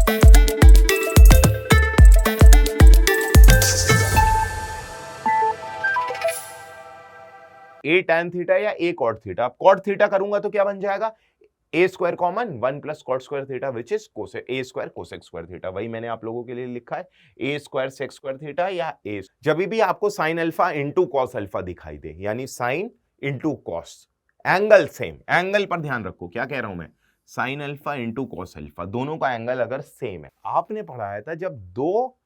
ए tan theta या a cot theta, cot theta करूंगा तो क्या बन जाएगा, a square common 1 plus cot square theta which is a square cosec square theta. वही मैंने आप लोगों के लिए लिखा है, a square sec square theta या ए। जब भी आपको sine alpha into cos alpha दिखाई दे, यानी sine into cos, angle same, angle पर ध्यान रखो, क्या कह रहा हूं मैं, sign alpha into cos alpha, दोनों का एंगल अगर सेम है। आपने पढ़ाया था जब दो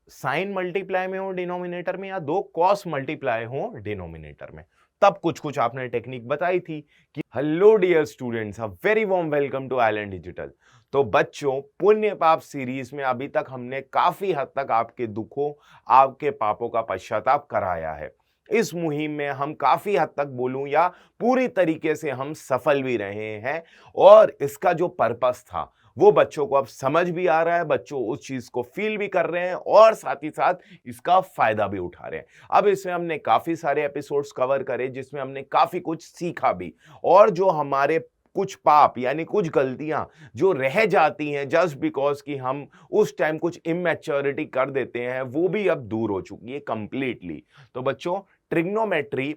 साइन मल्टीप्लाई में हो डिनोमिनेटर में या दो कॉस मल्टीप्लाई हो डिनोमिनेटर में, तब कुछ कुछ आपने टेक्निक बताई थी कि hello dear students, a very warm welcome to Island Digital. तो बच्चों, पुण्य पाप सीरीज में अभी तक हमने काफी हद तक आपके दुखों, आपके पापों का पश्चाताप कराया है। इस मुहिम में हम काफी हद तक बोलूं या पूरी तरीके से हम सफल भी रहे हैं, और इसका जो पर्पस था वो बच्चों को अब समझ भी आ रहा है, बच्चों उस चीज को फील भी कर रहे हैं और साथ ही साथ इसका फायदा भी उठा रहे हैं। अब इसमें हमने काफी सारे एपिसोड्स कवर करे जिसमें हमने काफी कुछ सीखा भी, और जो हमारे कुछ पाप यानी कुछ गलतियां जो रह जाती हैं जस्ट बिकॉज कि हम उस टाइम कुछ इमैच्योरिटी कर देते हैं, वो भी अब दूर हो चुकी है कंप्लीटली। तो बच्चों, ट्रिग्नोमेट्री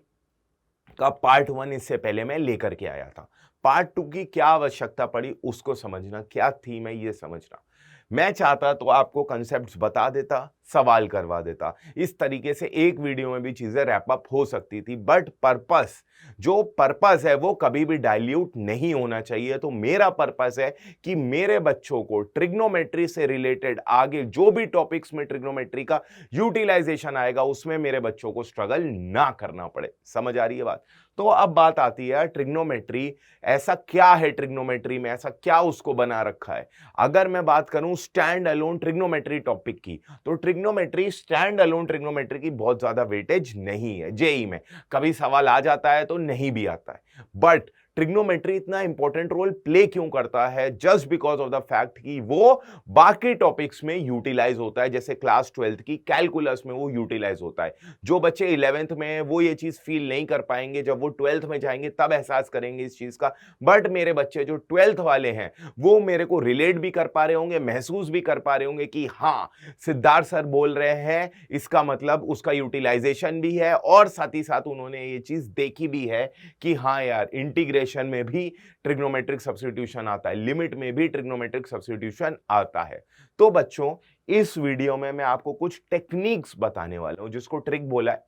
का पार्ट 1 इससे पहले मैं लेकर के आया था। पार्ट 2 की क्या आवश्यकता पड़ी उसको समझना, क्या थीम है ये समझना। मैं चाहता तो आपको कंसेप्ट्स बता देता, सवाल करवा देता, इस तरीके से एक वीडियो में भी चीजें रैप अप हो सकती थी, बट पर्पस, जो पर्पस है वो कभी भी डाइल्यूट नहीं होना चाहिए। तो मेरा पर्पस है कि मेरे बच्चों को ट्रिग्नोमेट्री से रिलेटेड आगे जो भी टॉपिक्स में ट्रिग्नोमेट्री का यूटिलाइजेशन आएगा उसमें मेरे बच्चों को स्ट्रगल ना करना पड़े। समझ आ रही है बात? तो अब बात आती है ट्रिग्नोमेट्री, ऐसा क्या है ट्रिग्नोमेट्री में, ऐसा क्या उसको बना रखा है। अगर मैं बात करूं स्टैंड अलोन ट्रिग्नोमेट्री टॉपिक की, तो ट्रिग्नोमेट्री स्टैंड अलोन ट्रिग्नोमेट्री की बहुत ज्यादा वेटेज नहीं है। जेई में कभी सवाल आ जाता है तो नहीं भी आता है, बट ट्रिग्नोमेट्री इतना इंपॉर्टेंट रोल प्ले क्यों करता है, just because of the fact कि वो बाकी टॉपिक्स में यूटिलाइज होता है। जैसे क्लास 12th की कैलकुलस में वो यूटिलाइज होता है। जो बच्चे 11th में हैं वो ये चीज फील नहीं कर पाएंगे, जब वो 12th में जाएंगे तब एहसास करेंगे इस चीज का। बट मेरे बच्चे जो 12th वाले हैं वो मेरे को रिलेट भी कर पा रहे होंगे, महसूस भी कर पा रहे होंगे कि हाँ, सिद्धार्थ सर बोल रहे हैं, इसका मतलब उसका यूटिलाइजेशन भी है, और साथ ही साथ उन्होंने ये चीज देखी भी है कि हाँ यार, इंटीग्रेशन में भी ट्रिग्नोमेट्रिक सब्स्टिट्यूशन आता है, लिमिट में भी ट्रिग्नोमेट्रिक सब्स्टिट्यूशन आता है। तो बच्चों, इस वीडियो में मैं आपको कुछ टेक्निक्स बताने वाला हूं, जिसको ट्रिक बोला है।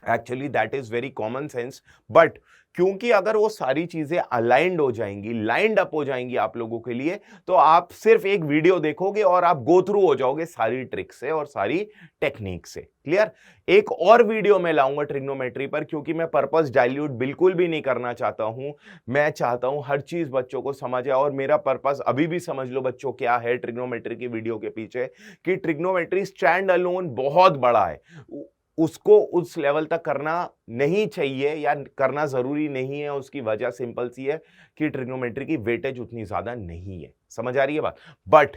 Actually that is very common sense, but क्योंकि अगर वो सारी चीजें अलाइंड हो जाएंगी, लाइंड अप हो जाएंगी आप लोगों के लिए, तो आप सिर्फ एक वीडियो देखोगे और आप गो थ्रू हो जाओगे सारी ट्रिक से और सारी टेक्निक से। क्लियर? एक और वीडियो में लाऊंगा ट्रिग्नोमेट्री पर, क्योंकि मैं पर्पस डाइल्यूट बिल्कुल भी नहीं करना चाहता हूं। मैं चाहता हूं हर चीज बच्चों को समझ आए, और मेरा पर्पस अभी भी समझ लो बच्चों क्या है ट्रिग्नोमेट्री की वीडियो के पीछे, कि ट्रिग्नोमेट्री स्टैंड अलोन बहुत बड़ा है, उसको उस लेवल तक करना नहीं चाहिए या करना जरूरी नहीं है। उसकी वजह सिंपल सी है कि ट्रिग्नोमेट्री की वेटेज उतनी ज्यादा नहीं है। समझ आ रही है बात? बट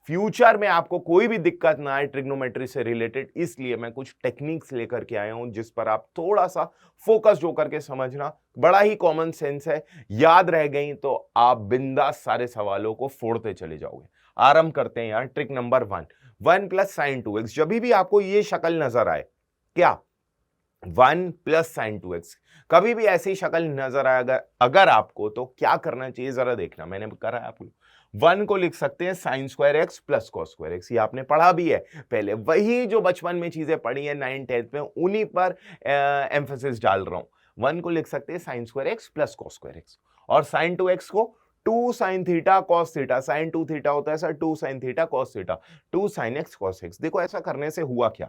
फ्यूचर में आपको कोई भी दिक्कत ना आए ट्रिग्नोमेट्री से रिलेटेड, इसलिए मैं कुछ टेक्निक्स लेकर के आया हूं जिस पर आप थोड़ा सा फोकस्ड होकर के समझना। बड़ा ही कॉमन सेंस है, याद रह गई तो आप बिंदास सारे सवालों को फोड़ते चले जाओगे। आरंभ करते हैं यार। Trick number 1 plus sine 2x। जब भी आपको ये शक्ल नजर आए, क्या 1 प्लस साइन 2x, कभी भी ऐसी शक्ल नजर आए अगर आपको, तो क्या करना चाहिए जरा देखना। मैंने करा है आपको, 1 को लिख सकते हैं sine square x plus cos square x. ये आपने पढ़ा भी है पहले, वही जो बचपन में चीजें पढ़ी है 9th 10th में, उन्हीं पर एम्फेसिस डाल रहा हूं। 1 को लिख सकते हैं sine square x plus cos square x, और साइन 2x को 2 sine theta cos theta, sine 2 theta होता है sir 2 sine theta cos theta, 2 sine x cos x. देखो ऐसा करने से हुआ क्या,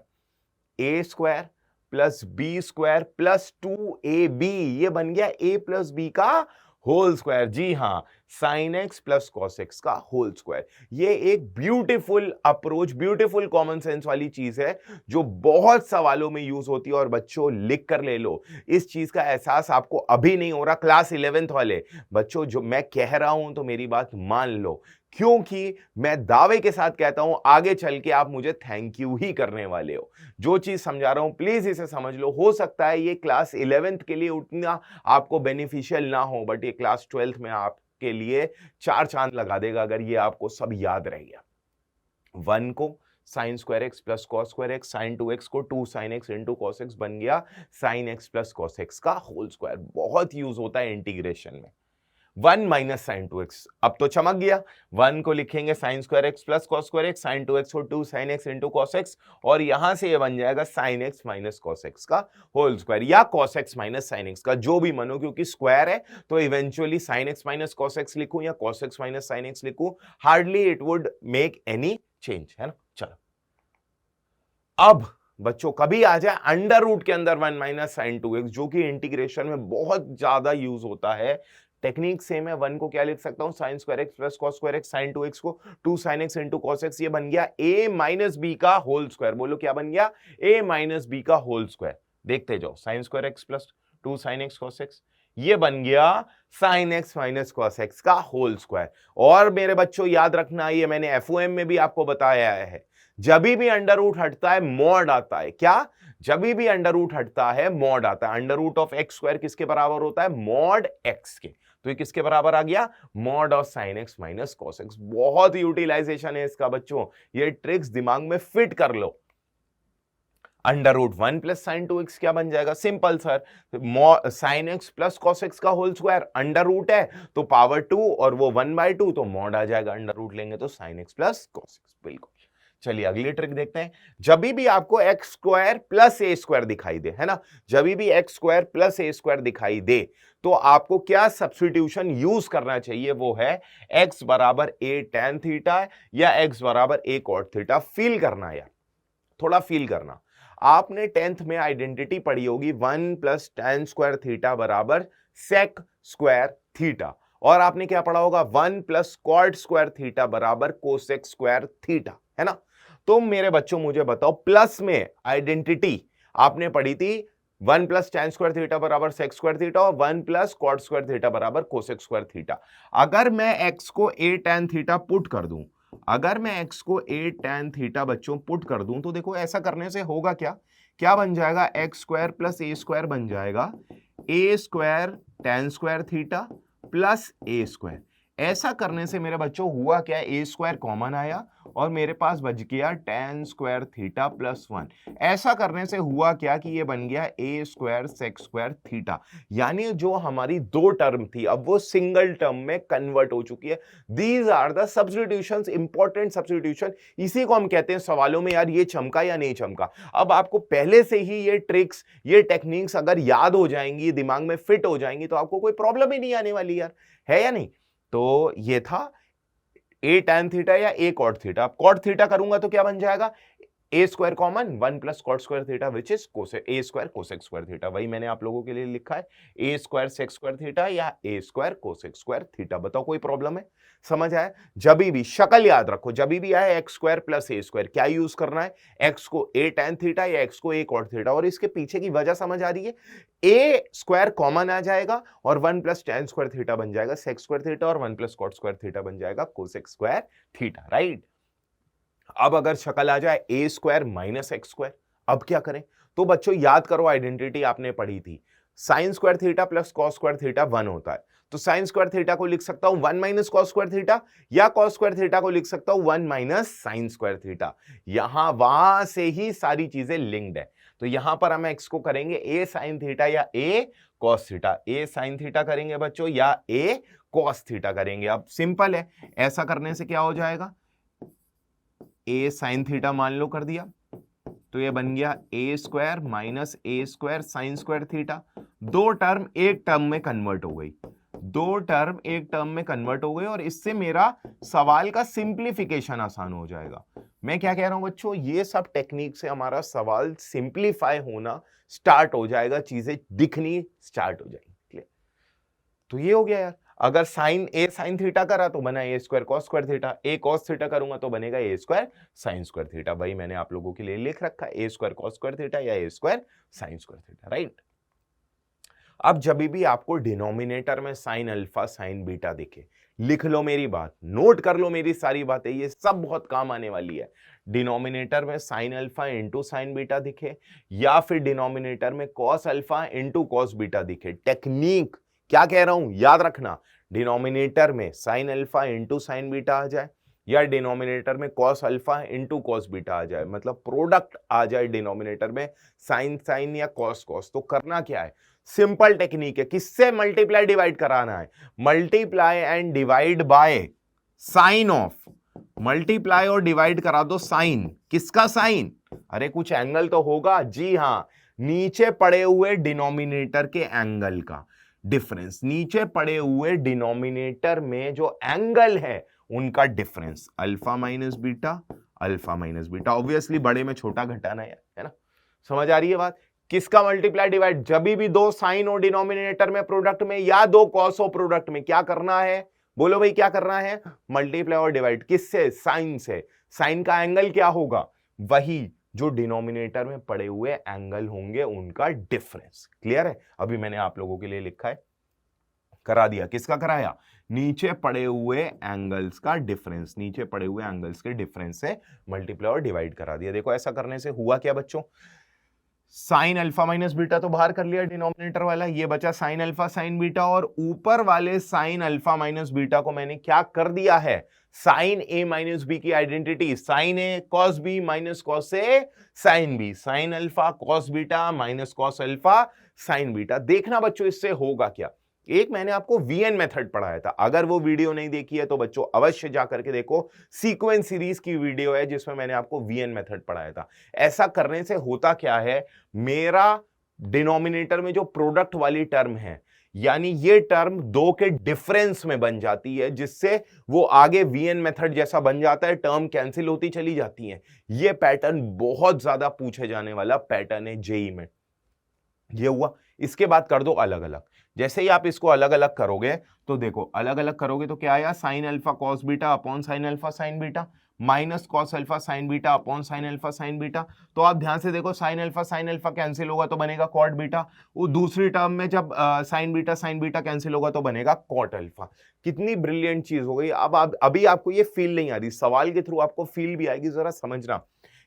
a square plus b square plus 2ab, ये बन गया a प्लस बी का होल स्क्वायर। जी हां, sine x plus cos x का होल स्क्वायर। ये एक beautiful approach, beautiful common sense वाली चीज है जो बहुत सवालों में यूज होती है। और बच्चों लिख कर ले लो, इस चीज का एहसास आपको अभी नहीं हो रहा। क्लास 11th वाले बच्चों, जो मैं कह रहा हूं तो मेरी बात मान लो, क्योंकि मैं दावे के साथ कहता हूं आगे चल के आप मुझे थैंक यू ही करने वाले हो। जो चीज समझा रहा हूं प्लीज इसे समझ लो। हो सकता है ये क्लास 11th के लिए उतना आपको बेनिफिशियल ना हो, बट ये क्लास 12th में आप के लिए 4 चांद लगा देगा अगर ये आपको सब याद रह गया। 1 को sine square x plus cos square x, sine 2x को 2 sine x into cos x बन गया sine x plus cos x का होल स्क्वायर। बहुत यूज होता है इंटीग्रेशन में। 1 माइनस साइन 2x, अब तो चमक गया। 1 को लिखेंगे sine square x plus cos square x, sine 2x को 2 sine x into cos x, और यहां से ये बन जाएगा sine x minus cos x का होल स्क्वायर, या cos x minus sine x का, जो भी मानो, क्योंकि स्क्वायर है तो eventually sine x minus cos x लिखूं या cos x minus sine x लिखूं, hardly it would make any change, है ना। चलो अब बच्चों कभी आ जाए अंडर रूट के अंदर 1 माइनस साइन 2x, जो कि इंटीग्रेशन में बहुत ज्यादा यूज होता है। टेक्निक सेम है। 1 को क्या लिख सकता हूं, sine square x plus cos square x, sine 2x को 2 sine x into cos x, ये बन गया a माइनस बी का होल स्क्वायर। बोलो क्या बन गया, a माइनस बी का होल स्क्वायर। देखते जाओ, sine square x plus 2 sine x cos x, ये बन गया sine x minus cos x का होल स्क्वायर। और मेरे बच्चों याद रखना, ये मैंने FOM में भी आपको बताया है, जब भी अंडर रूट हटता है मॉड आता है। क्या, जब भी अंडर रूट हटता है मॉड आता है। Under root of x square किसके बराबर होता है, मॉड एक्स के। तो ये किसके बराबर आ गया, mod of sine x minus cos x. बहुत यूटिलाइजेशन है इसका बच्चों, ये ट्रिक्स दिमाग में फिट कर लो। Under root 1 plus sine 2x क्या बन जाएगा, simple sir, sine x plus cos x का होल स्क्वायर। अंडर रूट है तो पावर 2 और वो 1/2, तो मॉड आ जाएगा। अंडर रूट लेंगे तो sign x plus cos x. बिल्कुल। चलिए अगली ट्रिक देखते हैं। जब भी आपको एक्स स्क्वायर प्लस ए स्क्वायर दिखाई दे, है ना, जब भी एक्स स्क्वायर प्लस ए स्क्वायर दिखाई दे, तो आपको क्या सब्स्टिट्यूशन यूज करना चाहिए, वो है एक्स बराबर ए टेन थीटा या एक्स बराबर ए कॉट थीटा। फील करना यार, थोड़ा फील करना। आपने 10th में आइडेंटिटी पढ़ी होगी 1 प्लस टेन स्क्वायर थीटा बराबर सेक स्क्वायर थीटा, और आपने क्या पढ़ा होगा 1 प्लस कॉट स्क्वायर थीटा बराबर कोसेक स्क्वायर थीटा, है ना। तो मेरे बच्चों मुझे बताओ, प्लस में आइडेंटिटी आपने पढ़ी थी 1 प्लस टेन स्क्वायर थीटा बराबर सेक स्क्वायर थीटा और 1 प्लस कॉट स्क्वायर थीटा बराबर कोसेक स्क्वायर थीटा। अगर मैं एक्स को ए टेन थीटा पुट कर दूं, अगर मैं x को a tan थीटा बच्चों पुट कर दूं, तो देखो ऐसा करने से होगा क्या, क्या बन जाएगा, एक्स स्क्वायर प्लस ए स्क्वायर बन जाएगा a square tan square theta plus a square. ऐसा करने से मेरे बच्चों हुआ क्या, a स्क्वायर कॉमन आया और मेरे पास बच गया tan स्क्वायर थीटा प्लस 1। ऐसा करने से हुआ क्या कि ये बन गया a square sec square theta, यानी जो हमारी दो टर्म थी अब वो सिंगल टर्म में कन्वर्ट हो चुकी है। These are the substitutions, important substitution. इसी को हम कहते हैं सवालों में यार ये चमका या नहीं चमका। अब आपको पहले से ही ये ट्रिक्स, ये टेक्निक्स अगर याद हो जाएंगी, दिमाग में फिट हो जाएंगी, तो आपको कोई प्रॉब्लम ही नहीं आने वाली यार, है या नहीं। तो ये था ए टैन थीटा या a cot theta. Cot theta करूंगा तो क्या बन जाएगा, a square common 1 plus cot square theta which is cosec, a square cosec square theta. वही मैंने आप लोगों के लिए लिखा है, a square sec square theta या a square cosec square theta. बताओ कोई प्रॉब्लम है, समझ आया। जब भी शक्ल याद रखो, जब भी आए एक्स स्क्वायर प्लस ए स्क्वायर, क्या यूज करना है, एक्स को ए टैन थीटा या एक्स को ए कॉट थीटा। और इसके पीछे की वजह समझ आ रही है, ए स्क्वायर कॉमन आ जाएगा और 1 प्लस टैन स्क्वायर थीटा बन जाएगा सेक स्क्वायर थीटा और 1 प्लस कॉट स्क्वायर थीटा बन जाएगा कोसेक स्क्वायर थीटा, राइट। अब अगर शक्ल आ जाए ए स्क्वायर माइनस एक्स स्क्वायर, अब क्या करें। तो बच्चों याद करो, आइडेंटिटी आपने पढ़ी थी, sign square theta plus cos square theta 1 होता है। तो साइन स्क्वायर थीटा को लिख सकता हूं 1 माइनस कॉस स्क्वायर थीटा, या कॉस स्क्वायर थीटा को लिख सकता हूं 1 माइनस साइन स्क्वायर थीटा। यहां वहां से ही सारी चीजें लिंक्ड है। तो यहां पर हम एक्स को करेंगे ए साइन थीटा या ए कॉस थीटा, ए साइन थीटा करेंगे बच्चों या ए कॉस थीटा करेंगे। अब सिंपल है, ऐसा करने से क्या हो जाएगा, ए साइन थीटा मान लो कर दिया, तो ये बन गया ए स्क्वायर माइनस ए स्क्वायर साइन स्क्वायर थीटा। दो टर्म एक टर्म में कन्वर्ट हो गई, दो टर्म एक टर्म में कन्वर्ट हो गई, और इससे मेरा सवाल का सिंप्लीफिकेशन आसान हो जाएगा। मैं क्या कह रहा हूं बच्चों, ये सब टेक्निक से हमारा सवाल सिंप्लीफाई होना स्टार्ट हो जाएगा, चीजें दिखनी स्टार्ट हो जाएंगी। तो ये हो गया यार। अगर साइन ए साइन थीटा करा तो बना a square cos square theta, a cos theta करूंगा तो बनेगा a square sine square theta. भाई मैंने आप लोगों के लिए लिख रखा है a square cos square theta या a square sine square theta, right. अब जब भी आपको डिनोमिनेटर में साइन अल्फा साइन बीटा दिखे, लिख लो मेरी बात, नोट कर लो मेरी सारी बातें, ये सब बहुत काम आने वाली है। डिनोमिनेटर में sine alpha into sine beta दिखे, या फिर डिनोमिनेटर में cos alpha into cos beta दिखे, टेक्निक क्या कह रहा हूं याद रखना, डिनोमिनेटर में sine alpha into sine beta आ जाए या डिनोमिनेटर में cos alpha into cos beta आ जाए, मतलब प्रोडक्ट आ जाए डिनोमिनेटर में साइन साइन या कॉस कॉस। तो करना क्या है, सिंपल टेक्निक है, किससे मल्टीप्लाई डिवाइड कराना है, multiply and divide by sine of, multiply और डिवाइड करा दो साइन, किसका साइन, अरे कुछ एंगल तो होगा, जी हां, नीचे पड़े हुए डिनोमिनेटर के एंगल का डिफरेंस, नीचे पड़े हुए डिनोमिनेटर में जो एंगल है उनका difference, alpha minus beta, alpha minus beta, obviously बड़े में छोटा घटाना है ना, समझ आ रही है बात। किसका मल्टीप्लाई डिवाइड, जब भी दो साइन और डिनोमिनेटर में प्रोडक्ट में या दो कॉस और प्रोडक्ट में क्या करना है, बोलो भाई क्या करना है, मल्टीप्लाई और डिवाइड, किससे, साइन से। साइन का एंगल क्या होगा, वही जो डिनोमिनेटर में पड़े हुए एंगल होंगे उनका डिफरेंस। क्लियर है, अभी मैंने आप लोगों के लिए लिखा है, करा दिया, किसका कराया, नीचे पड़े हुए एंगल्स का डिफरेंस, नीचे पड़े हुए एंगल्स के डिफरेंस से मल्टीप्लाई और डिवाइड करा दिया। देखो ऐसा करने से हुआ क्या बच्चों, साइन अल्फा माइनस बीटा तो बाहर कर लिया डिनोमिनेटर वाला, ये बचा साइन अल्फा साइन बीटा, और ऊपर वाले साइन अल्फा माइनस बीटा को मैंने क्या कर दिया है, साइन ए माइनस बी की identity, sine a cos b minus cos a sine b, sine alpha cos beta minus cos alpha sine beta. देखना बच्चों इससे होगा क्या, एक मैंने आपको वीएन मेथड पढ़ाया था, अगर वो वीडियो नहीं देखी है तो बच्चों अवश्य जाकर के देखो, सीक्वेंस सीरीज की वीडियो है जिसमें मैंने आपको वीएन मेथड पढ़ाया था। ऐसा करने से होता क्या है, मेरा डिनोमिनेटर में जो प्रोडक्ट वाली टर्म है, यानी ये टर्म दो के डिफरेंस में बन जाती है, जिससे वो आगे वीएन मेथड जैसा बन जाता है, टर्म कैंसिल होती चली जाती है। ये पैटर्न बहुत ज्यादा पूछे जाने वाला पैटर्न है जेई में। ये हुआ, इसके बाद कर दो अलग अलग, जैसे ही आप इसको अलग अलग करोगे तो देखो अलग अलग करोगे तो क्या आया, sign alpha cos beta upon sine alpha sine beta, minus cos alpha sine beta upon sine alpha sine beta. तो आप ध्यान से देखो, साइन अल्फा कैंसिल होगा तो बनेगा कॉट बीटा, वो दूसरी टर्म में जब साइन बीटा कैंसिल होगा तो बनेगा कॉट अल्फा। कितनी ब्रिलियंट चीज हो गई। अब अभी आपको ये फील नहीं आ रही, सवाल के थ्रू आपको फील भी आएगी, जरा समझना।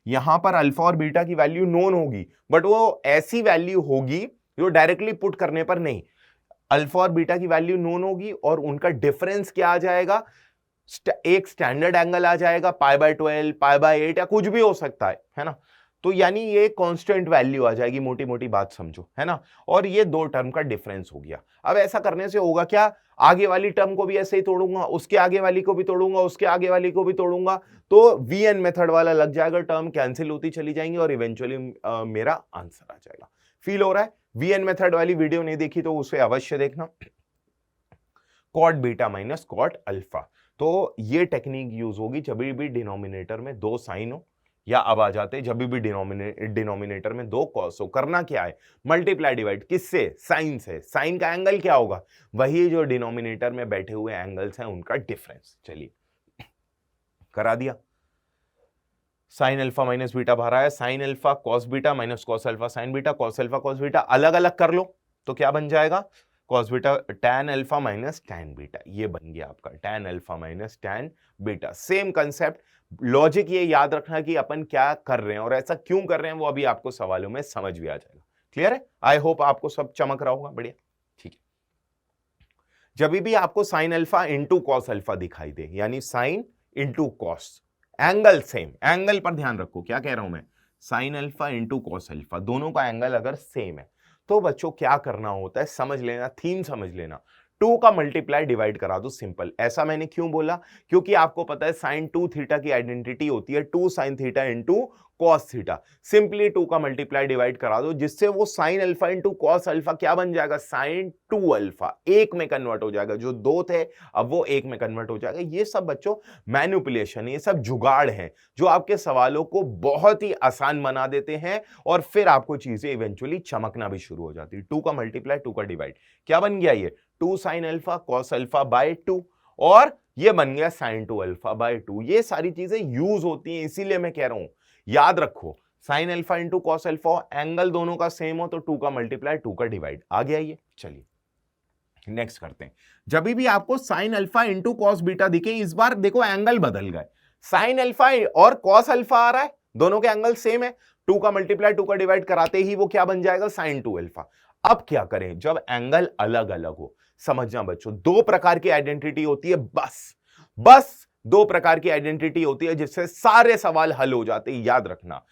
यहां पर अल्फा और बीटा की वैल्यू नोन होगी, बट वो ऐसी वैल्यू होगी जो डायरेक्टली पुट करने पर नहीं, अल्फा और बीटा की वैल्यू नोन होगी और उनका डिफरेंस क्या आ जाएगा, एक स्टैंडर्ड एंगल आ जाएगा, π/12 π/8 या कुछ भी हो सकता है ना। तो यानी ये कांस्टेंट वैल्यू आ जाएगी, मोटी मोटी बात समझो, है ना। और ये दो टर्म का डिफरेंस हो गया। अब ऐसा करने से होगा क्या, आगे वाली टर्म को भी ऐसे ही तोड़ूंगा, उसके आगे वाली को भी तोड़ूंगा, उसके आगे वाली को भी तोड़ूंगा, तो वीएन मेथड वाला लग जाएगा, टर्म कैंसिल होती चली जाएंगी और इवेंचुअली मेरा आंसर आ जाएगा। फील हो रहा है। वीएन मेथड वाली वीडियो नहीं देखी तो उसे अवश्य देखना, cot beta minus cot alpha. तो ये टेक्निक यूज होगी जब भी डिनोमिनेटर में दो साइन हो, या अब आ जाते जब भी डिनोमिनेटर में दो कॉस हो। करना क्या है, मल्टीप्लाई डिवाइड, किससे, साइन से। साइन का एंगल क्या होगा, वही जो डिनोमिनेटर में बैठे हुए एंगल्स हैं उनका डिफरेंस। चलिए करा दिया, साइन अल्फा माइनस बीटा बाहर आया, sign alpha cos beta minus cos alpha sine beta, cos alpha cos beta अलग अलग कर लो तो क्या बन जाएगा, cos beta tan alpha minus tan beta, ये बन गया आपका tan alpha minus tan beta. Same concept, logic ये याद रखना कि अपन क्या कर रहे हैं और ऐसा क्यों कर रहे हैं, वो अभी आपको सवालों में समझ भी आ जाएगा। क्लियर है, आई होप आपको सब चमक रहा होगा, बढ़िया, ठीक है। जब भी आपको sine alpha into cos alpha दिखाई दे, यानी sine into cos, angle same, angle पर ध्यान रखो, क्या कह रहा हूं मैं, sign alpha into cos alpha, दोनों का एंगल अगर सेम है तो बच्चों क्या करना होता है, समझ लेना, थीम समझ लेना, 2 का मल्टीप्लाई डिवाइड करा दो, सिंपल। ऐसा मैंने क्यों बोला, क्योंकि आपको पता है साइन 2 थीटा की आइडेंटिटी होती है 2 sine theta into cos theta. Simply 2 का मल्टीप्लाई डिवाइड करा दो, जिससे वो sign alpha into cos alpha क्या बन जाएगा, साइन 2 अल्फा, एक में कन्वर्ट हो जाएगा, जो दो थे अब वो एक में कन्वर्ट हो जाएगा। ये सब बच्चों मैनिपुलेशन, ये सब जुगाड़ है जो आपके सवालों को बहुत ही आसान बना देते हैं और फिर आपको चीजें इवेंचुअली चमकना भी शुरू हो जाती है। 2 का मल्टीप्लाई 2 का डिवाइड, क्या बन गया ये 2 sign alpha cos alpha by 2, और ये बन गया साइन 2 अल्फा बाय 2। ये सारी चीजें यूज होती हैं, इसीलिए मैं कह रहा हूं याद रखो, sign alpha into cos alpha, angle दोनों का सेम हो तो 2 का मल्टीप्लाई 2 का डिवाइड आ गया ये। चलिए नेक्स्ट करते हैं। जब भी आपको sine alpha into cos beta दिखे, इस बार देखो एंगल बदल गए, साइन अल्फा और कॉस अल्फा आ रहा है, दोनों के एंगल सेम है, 2 का मल्टीप्लाई 2 का डिवाइड कराते ही वो क्या बन जाएगा, साइन 2 अल्फा। अब क्या करें, जब एंगल अलग अलग हो, समझना बच्चों, दो प्रकार की आइडेंटिटी होती है, बस दो प्रकार की आइडेंटिटी होती है जिससे सारे सवाल हल हो जाते हैं। याद रखना,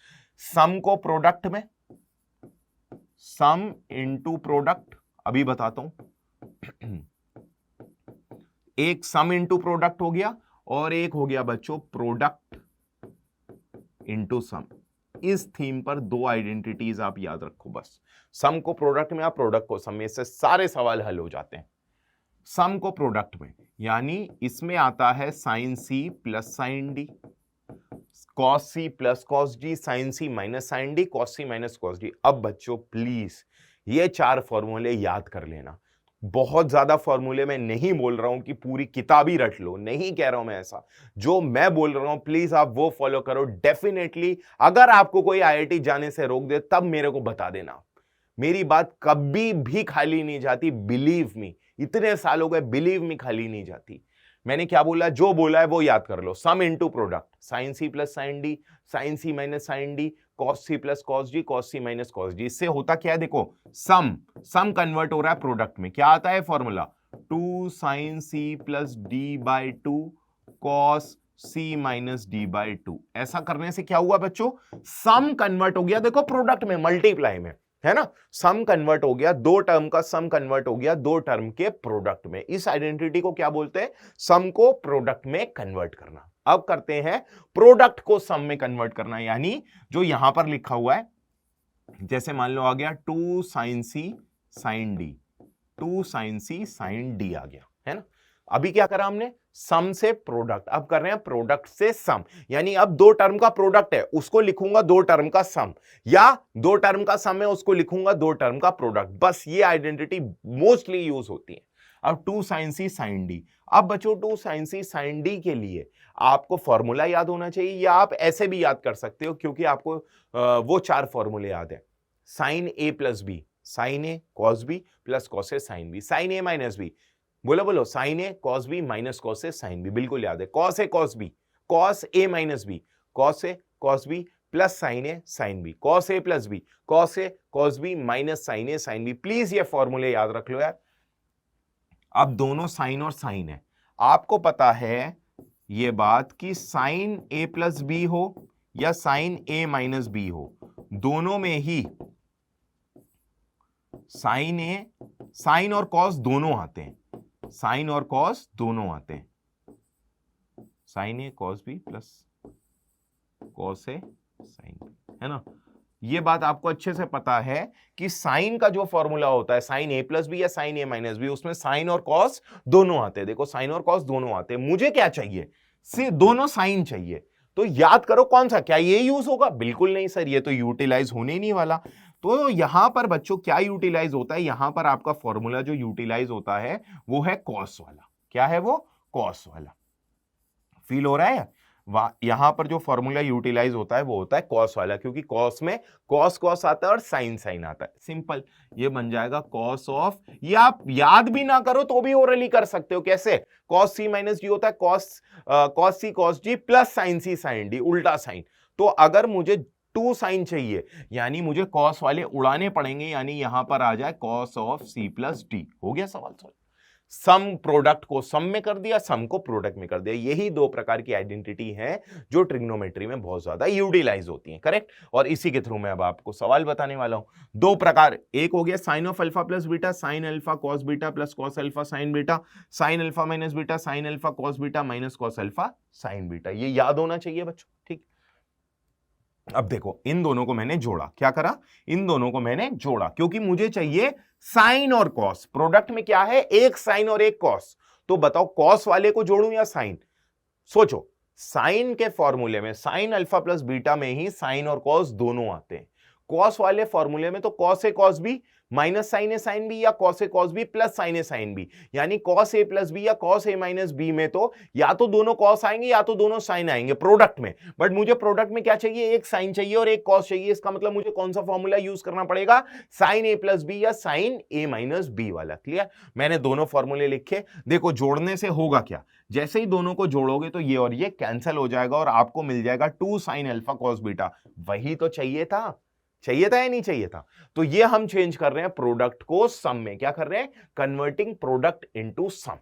सम को प्रोडक्ट में, सम इनटू प्रोडक्ट, अभी बताता हूं, एक सम इनटू प्रोडक्ट हो गया और एक हो गया बच्चों प्रोडक्ट इनटू सम। इस थीम पर दो आइडेंटिटीज आप याद रखो बस, सम को प्रोडक्ट में या प्रोडक्ट को सम में, इससे सारे सवाल हल हो जाते हैं। सम को प्रोडक्ट में यानी इसमें आता है sine c plus sine d, cos c plus cos d, sine c minus sine d, cos c minus cos d. अब बच्चों प्लीज ये चार फॉर्मूले याद कर लेना। बहुत ज्यादा फॉर्मूले में नहीं बोल रहा हूं कि पूरी किताब ही रट लो, नहीं कह रहा हूं मैं ऐसा। जो मैं बोल रहा हूं प्लीज आप वो फॉलो करो। डेफिनेटली अगर आपको कोई आईआईटी जाने से रोक दे तब मेरे को बता देना, मेरी बात कभी भी खाली नहीं जाती, बिलीव मी। इतने साल हो गए, बिलीव मी, खाली नहीं जाती। मैंने क्या बोला, जो बोला है वो याद कर लो। Sum into product, sine c plus sine d, sine c minus sine d, cos c plus cos d, cos c minus cos d. इससे होता क्या है, देखो सम कन्वर्ट हो रहा है प्रोडक्ट में। क्या आता है formula, 2 sine c plus d by 2 cos c minus d by 2। ऐसा करने से क्या हुआ बच्चों, सम कन्वर्ट हो गया, देखो प्रोडक्ट में, मल्टीप्लाई में, है ना। सम कन्वर्ट हो गया, दो टर्म का सम कन्वर्ट हो गया दो टर्म के प्रोडक्ट में। इस आइडेंटिटी को क्या बोलते हैं, सम को प्रोडक्ट में कन्वर्ट करना। अब करते हैं प्रोडक्ट को सम में कन्वर्ट करना, यानी जो यहां पर लिखा हुआ है, जैसे मान लो आ गया 2 साइन सी साइन डी, 2 साइन सी साइन डी आ गया, है ना। अभी क्या करा हमने, सम से प्रोडक्ट, अब कर रहे हैं प्रोडक्ट से सम। यानी अब दो टर्म का प्रोडक्ट है, उसको लिखूंगा दो टर्म का सम, या दो टर्म का सम है, उसको लिखूंगा दो टर्म का प्रोडक्ट। बस ये आइडेंटिटी मोस्टली यूज होती है। अब 2 साइन सी साइन डी। अब बच्चों 2 साइन सी साइन डी के लिए आपको फॉर्मूला याद होना चाहिए, या आप ऐसे भी याद कर सकते हो, क्योंकि आपको वो चार फॉर्मूले याद है। Sine a plus b, sine a cos b plus cos a sine b, sine a minus b, बोलो बोलो, sine a cos b minus cos a sine b, बिल्कुल याद है। Cos a cos b, cos a minus b, cos a cos b plus sine a sine b, cos a plus b, cos a cos b minus sine a sine b. Please ये फॉर्मूले याद रख लो यार। अब दोनों sign और sign है, आपको पता है ये बात कि साइन ए प्लस बी हो या साइन ए माइनस बी हो, दोनों में ही साइन ए, साइन और कॉस दोनों आते हैं, साइन और कॉस दोनों आते हैं, sign a cos b plus cos a sine b, है ना। ये बात आपको अच्छे से पता है कि साइन का जो फॉर्मूला होता है, साइन ए प्लस बी या साइन ए माइनस बी, उसमें साइन और कॉस दोनों आते हैं। देखो साइन और कॉस दोनों आते हैं, मुझे क्या चाहिए, सिर्फ दोनों साइन चाहिए। तो याद करो कौन सा, क्या ये यूज होगा, बिल्कुल नहीं सर, ये तो यूटिलाइज होने ही नहीं वाला। तो यहां पर बच्चों क्या यूटिलाइज होता है, यहां पर आपका फॉर्मूला जो यूटिलाइज होता है वो है कॉस वाला। क्या है वो, कॉस वाला। फील हो रहा है, यहां पर जो फॉर्मूला यूटिलाइज होता है वो होता है कॉस वाला, क्योंकि कॉस में कॉस कॉस आता है और साइन साइन आता है। सिंपल, ये बन जाएगा कॉस ऑफ, ये आप याद भी ना करो तो भी ओरली कर सकते हो। कैसे, कॉस सी माइनस डी होता है कॉस सी कॉस डी प्लस साइन सी साइन डी, उल्टा साइन। तो अगर मुझे 2 साइन चाहिए, यानी मुझे कॉस वाले उड़ाने पड़ेंगे, यानी यहां पर आ जाए cos of c plus d. हो गया सवाल सॉल्व। सम प्रोडक्ट को सम में कर दिया, सम को प्रोडक्ट में कर दिया। यही दो प्रकार की आइडेंटिटी है जो ट्रिग्नोमेट्री में बहुत ज्यादा यूटिलाइज होती हैं, करेक्ट। और इसी के थ्रू मैं अब आपको सवाल बताने वाला हूं। दो प्रकार, एक हो गया sine of alpha plus beta, sine alpha cos beta plus cos alpha sine beta, sine alpha minus beta, sine alpha cos beta minus cos alpha sine beta. ये याद होना चाहिए बच्चों, ठीक। अब देखो इन दोनों को मैंने जोड़ा, क्या करा, इन दोनों को मैंने जोड़ा, क्योंकि मुझे चाहिए साइन और कॉस। प्रोडक्ट में क्या है, एक साइन और एक कॉस। तो बताओ कॉस वाले को जोड़ूं या साइन। सोचो, साइन के फॉर्मूले में साइन अल्फा प्लस बीटा में ही साइन और कॉस दोनों आते हैं। कॉस वाले फॉर्मूले में तो cos a cos b minus sine a sine B या cos a cos b plus sine a sine B, यानी कॉस ए प्लस बी या कॉस ए माइनस बी में तो या तो दोनों कॉस आएंगे या तो दोनों साइन आएंगे प्रोडक्ट में। बट मुझे प्रोडक्ट में क्या चाहिए, एक साइन चाहिए और एक कॉस चाहिए। इसका मतलब मुझे कौन सा फॉर्मूला यूज करना पड़ेगा, साइन ए प्लस बी या साइन ए माइनस बी वाला। क्लियर, मैंने दोनों फॉर्मूले लिखे। देखो जोड़ने से होगा क्या, जैसे ही दोनों को जोड़ोगे तो ये और ये कैंसिल हो जाएगा और आपको मिल जाएगा 2 साइन अल्फा कॉस बीटा। वही तो चाहिए था, चाहिए था या नहीं चाहिए था? तो ये हम चेंज कर रहे हैं प्रोडक्ट को सम में। क्या कर रहे हैं? Converting product into some.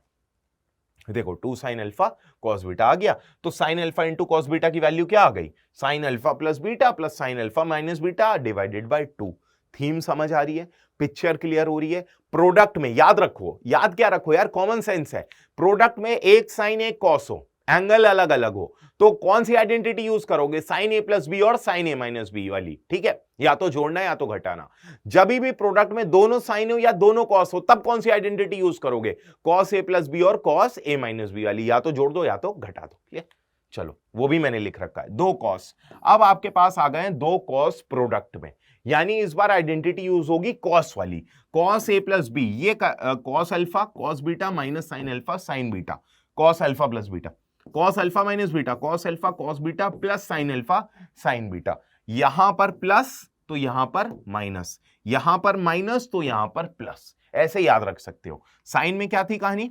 देखो 2 साइन अल्फा कॉस बीटा आ गया, तो sign alpha into cos beta की वैल्यू क्या आ गई? Sine alpha plus beta plus sign alpha minus beta divided by 2। Theme समझ आ रही है? पिक्चर क्लियर हो रही है? प्रोडक्ट में याद रखो, याद क्या रखो यार, कॉमन सेंस है। प्रोडक्ट में एक साइन एक कॉस हो, एंगल अलग अलग हो, तो कौन सी आइडेंटिटी यूज करोगे? साइन ए प्लस बी और साइन ए माइनस बी वाली, ठीक है? या तो जोड़ना या तो घटाना। जब भी प्रोडक्ट में दोनों साइन हो या दोनों कॉस हो, तब कौन सी आइडेंटिटी यूज करोगे? कॉस ए प्लस बी और कॉस ए माइनस बी वाली, या तो जोड़ दो या तो घटा दो। क्लियर? चलो वो भी मैंने लिख रखा है, दो कॉस। अब आपके पास आ गए हैं दो कॉस प्रोडक्ट में, यानी इस बार आइडेंटिटी यूज होगी कॉस वाली। कॉस ए प्लस बी, ये cos alpha cos beta minus sine alpha sine beta, cos alpha plus beta, cos alpha minus beta, cos alpha cos beta plus sign alpha sine beta. यहां पर plus तो यहां पर minus, यहां पर minus तो यहां पर प्लस, ऐसे याद रख सकते हो। साइन में क्या थी कहानी?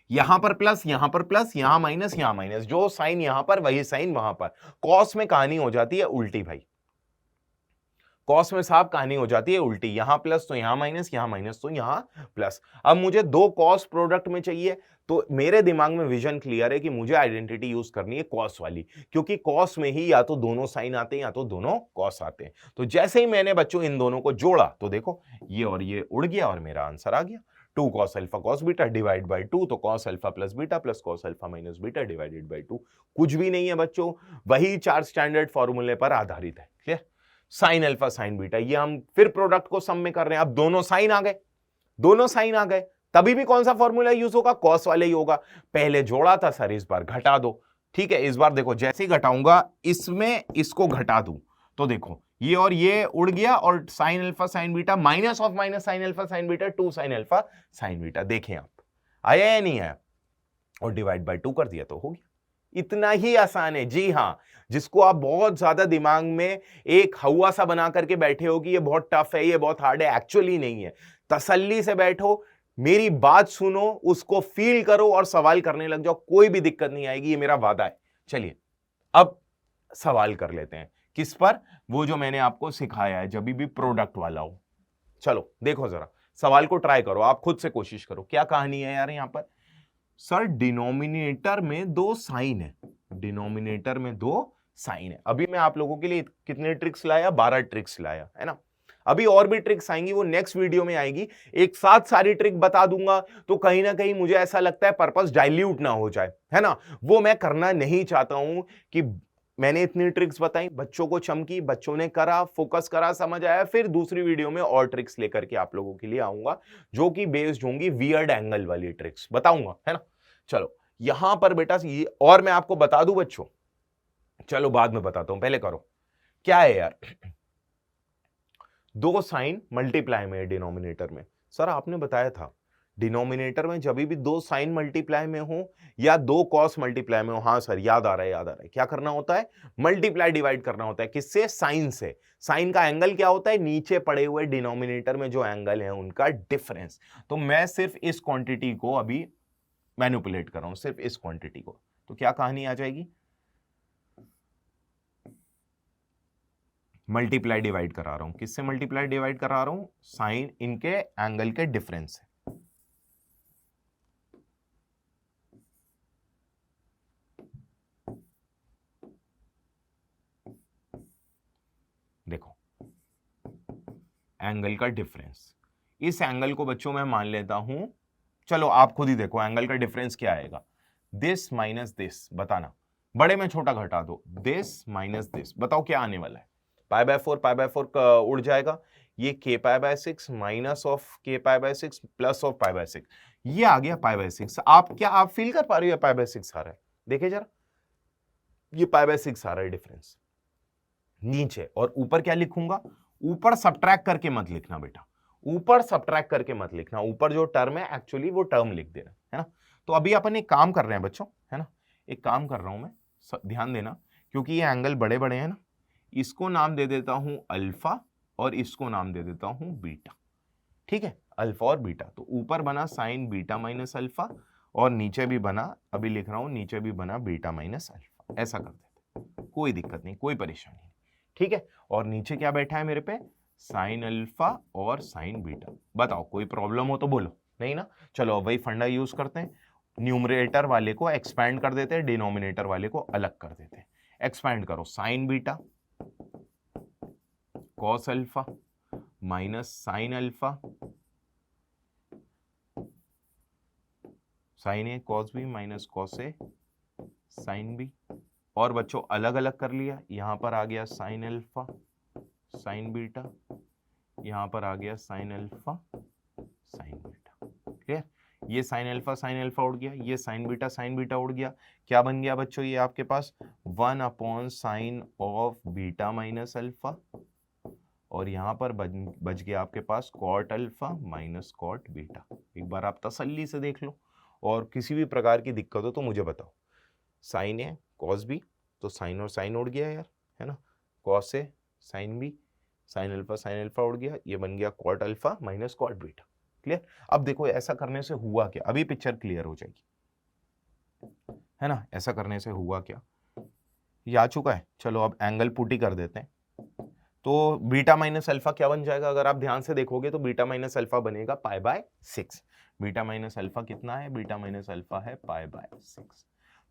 यहां पर प्लस, यहां पर प्लस, यहां माइनस, यहां माइनस, जो साइन यहां पर वही साइन वहां पर। कॉस में कहानी हो जाती है उल्टी भाई, कॉस में साहब कहानी हो जाती है उल्टी, यहां प्लस तो यहां माइनस तो यहां प्लस। अब मुझे दो कॉस प्रोडक्ट में चाहिए, तो मेरे दिमाग में विजन क्लियर है कि मुझे आइडेंटिटी यूज करनी है कॉस वाली, क्योंकि कॉस में ही या तो दोनों साइन आते हैं या तो दोनों कॉस आते हैं। तो जैसे ही मैंने बच्चों इन दोनों को जोड़ा तो देखो ये और ये उड़ गया और मेरा आंसर आ गया 2 cos alpha cos beta divide by 2, तो cos alpha plus beta plus cos alpha minus beta divided by 2। कुछ भी नहीं है बच्चों, वही 4 स्टैंडर्ड फॉर्मूले पर आधारित है। Clear? Sign alpha sine beta, ये हम फिर प्रोडक्ट को सम में कर रहे हैं। अब दोनों साइन आ गए, दोनों साइन आ गए, तभी भी कौन सा फॉर्मूला यूज होगा? कॉस वाले ही होगा। पहले जोड़ा था सर, इस बार घटा दो। ठीक है, इस बार देखो जैसे ही घटाऊंगा, इसमें इसको घटा दूं तो देखो ये और ये उड़ गया, और sign alpha sine beta minus of minus sine alpha sine beta 2 sign alpha sine beta. देखें आप, आया या नहीं आया? और डिवाइड बाय 2 कर दिया तो हो गया। इतना ही आसान है जी हाँ। जिसको आप बहुत ज्यादा दिमाग में एक हवा सा बना करके बैठे हो कि ये बहुत टफ है, ये बहुत हार्ड है, एक्चुअली नहीं है। तसल्ली से बैठो, मेरी बात सुनो, उसको फील करो और सवाल करने लग जाओ, कोई भी दिक्कत नहीं आएगी, ये मेरा वादा है। चलिए अब सवाल कर लेते हैं। किस पर? वो जो मैंने आपको सिखाया है, जब भी प्रोडक्ट वाला हो। चलो देखो जरा, सवाल को ट्राई करो, आप खुद से कोशिश करो। क्या कहानी है यार यहां पर? सर डिनोमिनेटर में दो साइन है, डिनोमिनेटर में दो साइन है। अभी मैं आप लोगों के लिए कितने ट्रिक्स लाया? 12 ट्रिक्स लाया है ना। अभी और भी ट्रिक्स आएंगी, वो नेक्स्ट वीडियो में आएगी। एक साथ सारी ट्रिक बता दूंगा तो कहीं ना कहीं मुझे ऐसा लगता है पर्पस डाइल्यूट ना हो जाए, है ना। वो मैं करना नहीं चाहता हूं कि मैंने इतनी ट्रिक्स बताई, बच्चों को चमकी, बच्चों ने करा, फोकस करा, समझ आया, फिर दूसरी वीडियो में और ट्रिक्स लेकर के आप लोगों के लिए आऊंगा जो कि बेस्ड होंगी वियर्ड एंगल वाली ट्रिक्स बताऊंगा, है ना। चलो यहां पर बेटा ये, और मैं आपको बता दूं बच्चों, चलो बाद में बताता हूं, पहले करो। क्या है यार? दो साइन मल्टीप्लाई में डिनोमिनेटर में। सर आपने बताया था डिनोमिनेटर में जब भी दो साइन मल्टीप्लाई में हो या दो कॉस मल्टीप्लाई में हो। हाँ सर याद आ रहा है, याद आ रहा है। क्या करना होता है? मल्टीप्लाई डिवाइड करना होता है। किससे? साइन से। साइन का एंगल क्या होता है? नीचे पड़े हुए डिनोमिनेटर में जो एंगल है उनका डिफरेंस। तो मैं सिर्फ इस क्वांटिटी को अभी मैनिपुलेट कर रहा हूं, सिर्फ इस क्वांटिटी को। तो क्या कहानी आ जाएगी? मल्टीप्लाई डिवाइड करा रहा हूं। किससे मल्टीप्लाई डिवाइड करा रहा हूं? साइन इनके एंगल के डिफरेंस से। देखो एंगल का डिफरेंस, इस एंगल को बच्चों मैं मान लेता हूं, चलो आप खुद ही देखो एंगल का डिफरेंस क्या आएगा। दिस माइनस दिस, बताना। बड़े में छोटा घटा दो, दिस माइनस दिस, बताओ क्या आने वाला है? पाई बाय फोर उड़ जाएगा। ये के पाई बाय 6 माइनस ऑफ के पाई by 6 plus of pi by 6, ये आ गया पाई बाय 6। आप फील कर पा रही हो पाई बाय 6 आ रहा है? देखिए जरा, ये पाई बाय 6 आ रहा है डिफरेंस नीचे। और ऊपर क्या लिखूंगा? ऊपर सब्ट्रैक्ट करके मत लिखना बेटा, ऊपर सब्ट्रैक्ट करके मत लिखना। ऊपर जो टर्म है एक्चुअली वो टर्म लिख देना, है ना। तो अभी अपन एक काम कर रहे हैं बच्चों, है ना, एक काम कर रहा हूं मैं, ध्यान देना, क्योंकि ये एंगल बड़े बड़े हैं ना। इसको नाम दे देता हूं अल्फा और इसको नाम दे देता हूं बीटा। ठीक है, अल्फा और बीटा। तो ऊपर बना साइन बीटा माइनस अल्फा और नीचे भी बना, अभी लिख रहा हूं, नीचे भी बना बीटा माइनस अल्फा। ऐसा कर देते, कोई दिक्कत नहीं, कोई परेशानी नहीं। ठीक है, और नीचे क्या बैठा है मेरे पे, साइन अल्फा और साइन बीटा। बताओ कोई प्रॉब्लम हो तो बोलो, नहीं ना। चलो वही फंडा यूज करते हैं, न्यूमरेटर वाले को एक्सपैंड कर देते हैं, डिनोमिनेटर वाले को अलग कर देते हैं। एक्सपैंड करो, sine beta cos alpha minus sine alpha sine a cos b minus cos a sine b. और बच्चों अलग अलग कर लिया, यहां पर आ गया साइन अल्फा साइन बीटा, यहां पर आ गया sign alpha sine beta. Clear, ये साइन अल्फा उड़ गया, ये साइन बीटा उड़ गया। क्या बन गया बच्चों, ये आपके पास 1 sine of beta minus alpha, और यहां पर बच गया आपके पास cot alpha minus cot beta. एक बार आप तसल्ली से देख लो, और किसी भी प्रकार की दिक्कत हो तो मुझे बताओ। साइन ए कॉस बी, तो साइन और साइन उड़ गया यार, है ना। Cos a sine b, sine alpha उड़ गया, ये बन गया cot alpha minus cot beta. Clear. अब देखो ऐसा करने से हुआ क्या, अभी पिक्चर क्लियर हो जाएगी, है ना। ऐसा करने से हुआ क्या, ये आ चुका है। चलो अब एंगल पुटी कर देते हैं। तो बीटा माइनस अल्फा क्या बन जाएगा, अगर आप ध्यान से देखोगे तो बीटा माइनस अल्फा बनेगा पाई बाय 6। बीटा माइनस अल्फा कितना है, बीटा माइनस अल्फा है पाई बाय 6।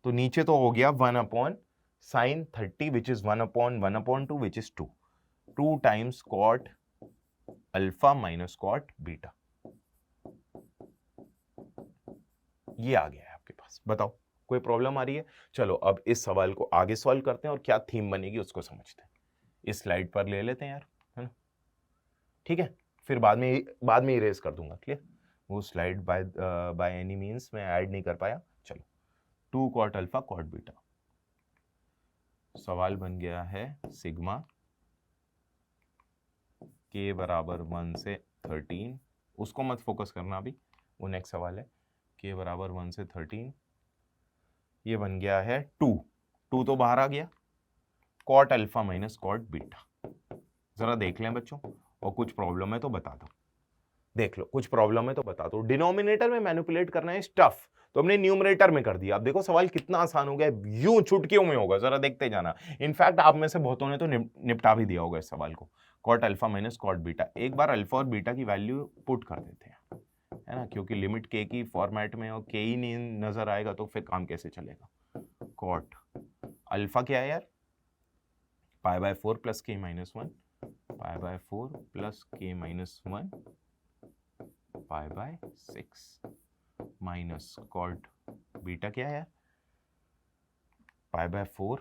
तो नीचे तो हो गया 1 sine 30 which is 1/1/2 which is 2 times cot alpha minus cot beta. ये आ गया है आपके पास। बताओ कोई प्रॉब्लम आ रही है। चलो अब इस सवाल को आगे सॉल्व करते हैं और क्या थीम बनेगी उसको समझते हैं। इस स्लाइड पर ले लेते हैं यार, है ना। ठीक है, फिर बाद में इरेज कर दूंगा। क्लियर, वो स्लाइड बाय एनी मींस मैं ऐड नहीं कर पाया। चलो 2 कॉट अल्फा कॉट बीटा, सवाल बन गया है सिग्मा के बराबर 1 से 13, उसको मत फोकस करना अभी, वो नेक्स्ट सवाल है। के बराबर 1 से 13, ये बन गया है 2 तो बाहर आ गया, cot alpha minus cot beta. जरा देख लें बच्चों, और कुछ प्रॉब्लम है तो बता दो। देख लो कुछ प्रॉब्लम है तो बता दो। डिनोमिनेटर में मैनिपुलेट करना है स्टफ, तो हमने न्यूमरेटर में कर दिया। अब देखो सवाल कितना आसान हो गया, यूं चुटकियों में होगा, जरा देखते जाना। इनफैक्ट आप में से बहुतों ने तो निपटा भी दिया होगा इस सवाल को। Cot alpha minus cot beta, एक बार अल्फा और बीटा की वैल्यू पुट कर देते हैं, है ना, क्योंकि लिमिट के की फॉर्मेट में और के ही नहीं नजर आएगा तो फिर काम कैसे चलेगा। कॉट अल्फा क्या है यार, pi by 4 plus k minus 1, pi by 4 plus k minus 1 pi by 6 minus cot beta क्या है, पाई बाय 4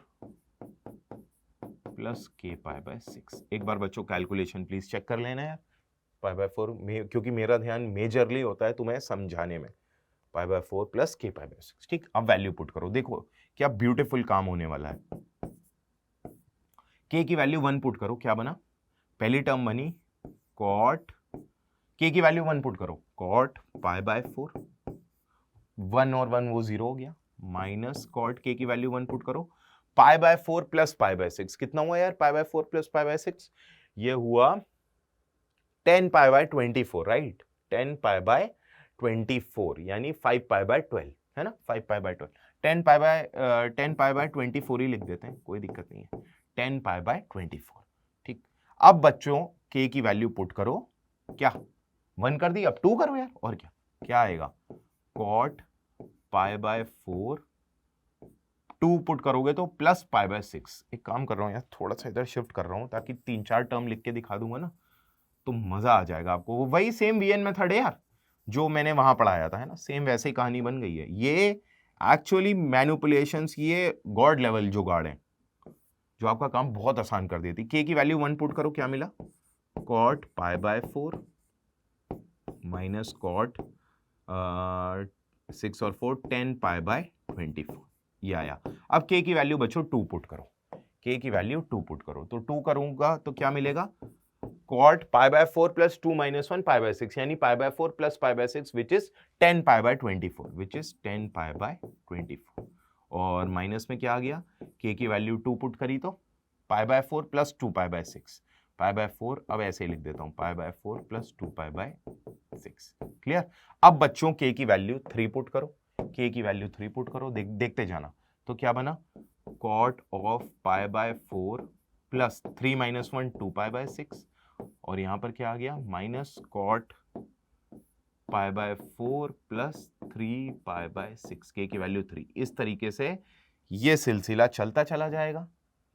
प्लस के पाई बाय 6। एक बार बच्चों कैलकुलेशन प्लीज चेक कर लेना यार। पाई बाय 4 में, क्योंकि मेरा ध्यान मेजरली होता है तुम्हें समझाने में। पाई बाय 4 प्लस के पाई बाय 6। ठीक, अब वैल्यू पुट करो, देखो क्या ब्यूटीफुल काम होने वाला है। के की वैल्यू 1 पुट करो, क्या बना, पहली टर्म बनी कॉट, के की वैल्यू 1 पुट करो, कॉट पाई बाय 4, 1 और 1 वो 0 हो गया, माइनस कॉट के की वैल्यू 1 पुट करो, पाई बाय 4 प्लस पाई बाय 6। कितना हुआ यार, pi by 4 plus pi by 6, ये हुआ 10 pi by 24, right. 10 pi by 24 यानी 5 पाई बाय 12, है ना, 5 पाई बाय 12। 10 पाई बाय 24 ही लिख देते हैं, कोई दिक्कत नहीं है, 10 पाई बाय 24। ठीक, अब बच्चों के की वैल्यू पुट करो, क्या 1 कर दी, अब 2 करो यार, और क्या आएगा, कॉट पाई बाय 4, 2 पुट करोगे तो प्लस पाई बाय 6। एक काम कर रहा हूं यार, थोड़ा सा इधर शिफ्ट कर रहा हूं ताकि 3-4 टर्म लिख के दिखा दूंगा ना तो मजा आ जाएगा आपको। वो वही सेम वीएन मेथड है यार जो मैंने वहां पढ़ाया था, है ना, सेम वैसे ही कहानी बन गई है। ये एक्चुअली मैनिपुलेशंस, ये गॉड लेवल जुगाड़ है जो आपका काम बहुत आसान कर देती। के की वैल्यू 1 पुट करो, क्या मिला, cot pi by 4 minus cot 6 और 4 10 पाई बाय 24, ये आया। अब के की वैल्यू बच्चों 2 पुट करो, के की वैल्यू 2 पुट करो, तो 2 करूंगा तो क्या मिलेगा, cot pi by 4 plus 2 minus 1 pi by 6, यानी pi by 4 plus pi by 6 which is 10 pi by 24, which is 10 pi by 24। और माइनस में क्या आ गया, के की वैल्यू 2 पुट करी तो पाई by 4 plus 2 pi by 6, pi by 4, अब ऐसे ही लिख देता हूं, पाई by 4 plus 2 pi by 6। Clear. अब बच्चों के की वैल्यू 3 पुट करो, के की वैल्यू 3 पुट करो, देखते जाना। तो क्या बना, cot of pi by 4 plus 3 minus 1 2 pi by 6 और यहां पर क्या आ गया minus cot pi by 4 plus 3 pi by 6 के की वैल्यू 3। इस तरीके से ये सिलसिला चलता चला जाएगा,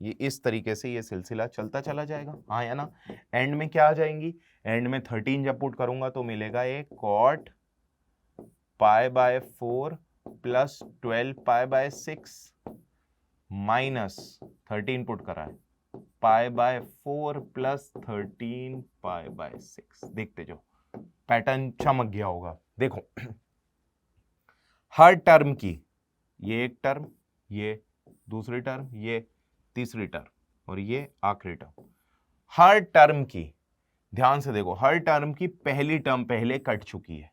ये इस तरीके से ये सिलसिला चलता चला जाएगा, हाँ या ना। एंड में क्या आ जाएंगी, एंड में 13 जब पुट करूंगा तो मिलेगा एक cot pi by 4 plus 12 pi by 6 minus 13 put करा है pi by 4 plus 13 pi by 6। देखते जाओ पैटर्न चमक गया होगा। देखो हर टर्म की, ये एक टर्म, ये दूसरी टर्म, ये तीसरी टर्म और ये आखिरी टर्म, हर टर्म की ध्यान से देखो, हर टर्म की पहली टर्म पहले कट चुकी है,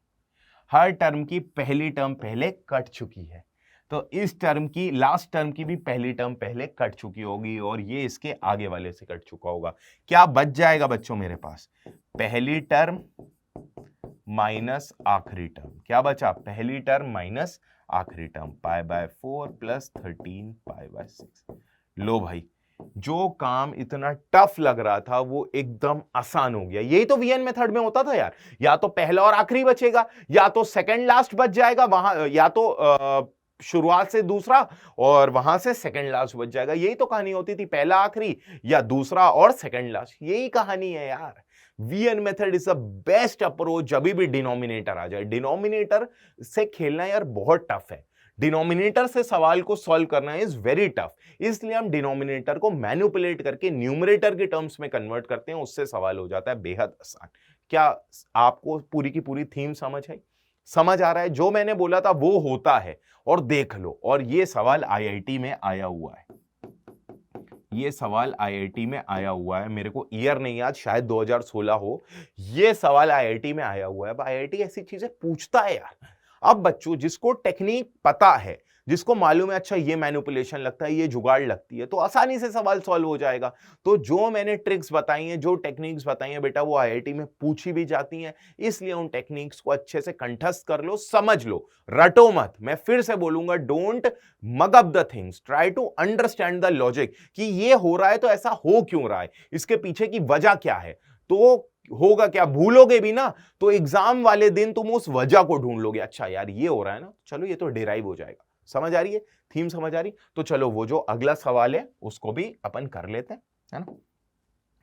हर टर्म की पहली टर्म पहले कट चुकी है, तो इस टर्म की लास्ट टर्म की भी पहली टर्म पहले कट चुकी होगी और ये इसके आगे वाले से कट चुका होगा। क्या बच जाएगा बच्चों मेरे पास, पहली टर्म माइनस आखिरी टर्म। क्या बचा, पहली टर्म माइनस आखिरी term, pi by 4 plus 13 pi by 6। लो भाई, जो काम इतना टफ लग रहा था वो एकदम आसान हो गया। यही तो वीएन मेथड में होता था यार, या तो पहला और आखिरी बचेगा या तो सेकंड लास्ट बच जाएगा, वहां या तो शुरुआत से दूसरा और वहां से सेकंड लास्ट बच जाएगा। यही तो कहानी होती थी, पहला आखिरी या दूसरा और सेकंड लास्ट, यही कहानी है यार। VN method is the best approach जब भी डिनोमिनेटर आ जाए। डिनोमिनेटर से खेलना यार बहुत टफ है, डिनोमिनेटर से सवाल को सॉल्व करना इज वेरी टफ, इसलिए हम डिनोमिनेटर को मैनिपुलेट करके न्यूमरेटर के टर्म्स में कन्वर्ट करते हैं, उससे सवाल हो जाता है बेहद आसान। क्या आपको पूरी की पूरी थीम समझ आई, समझ आ रहा है? जो मैंने बोला था वो होता है और देख लो। और ये सवाल आईआईटी में आया हुआ है, ये सवाल आईआईटी में आया हुआ है, मेरे को ईयर नहीं याद, शायद 2016 हो, ये सवाल आईआईटी में आया हुआ है। अब आईआईटी ऐसी चीजें पूछता है यार। अब बच्चों जिसको टेक्निक पता है, जिसको मालूम है अच्छा ये मैनिपुलेशन लगता है, ये जुगाड़ लगती है, तो आसानी से सवाल सॉल्व हो जाएगा। तो जो मैंने ट्रिक्स बताई हैं, जो टेक्निक्स बताई हैं बेटा, वो आईआईटी में पूछी भी जाती हैं, इसलिए उन टेक्निक्स को अच्छे से कंठस्थ कर लो, समझ लो, रटो मत। मैं फिर से बोलूंगा, don't mug up the things, try to understand the logic कि ये हो रहा है तो ऐसा हो क्यों रहा है, इसके पीछे की वजह क्या है। तो होगा क्या, भूलोगे भी ना तो एग्जाम वाले दिन तुम उस वजह को ढूंढ लोगे, अच्छा यार ये हो रहा है ना, चलो ये तो डिराइव हो जाएगा। समझ आ रही है थीम, समझ आ रही? तो चलो वो जो अगला सवाल है उसको भी अपन कर लेते हैं, है ना।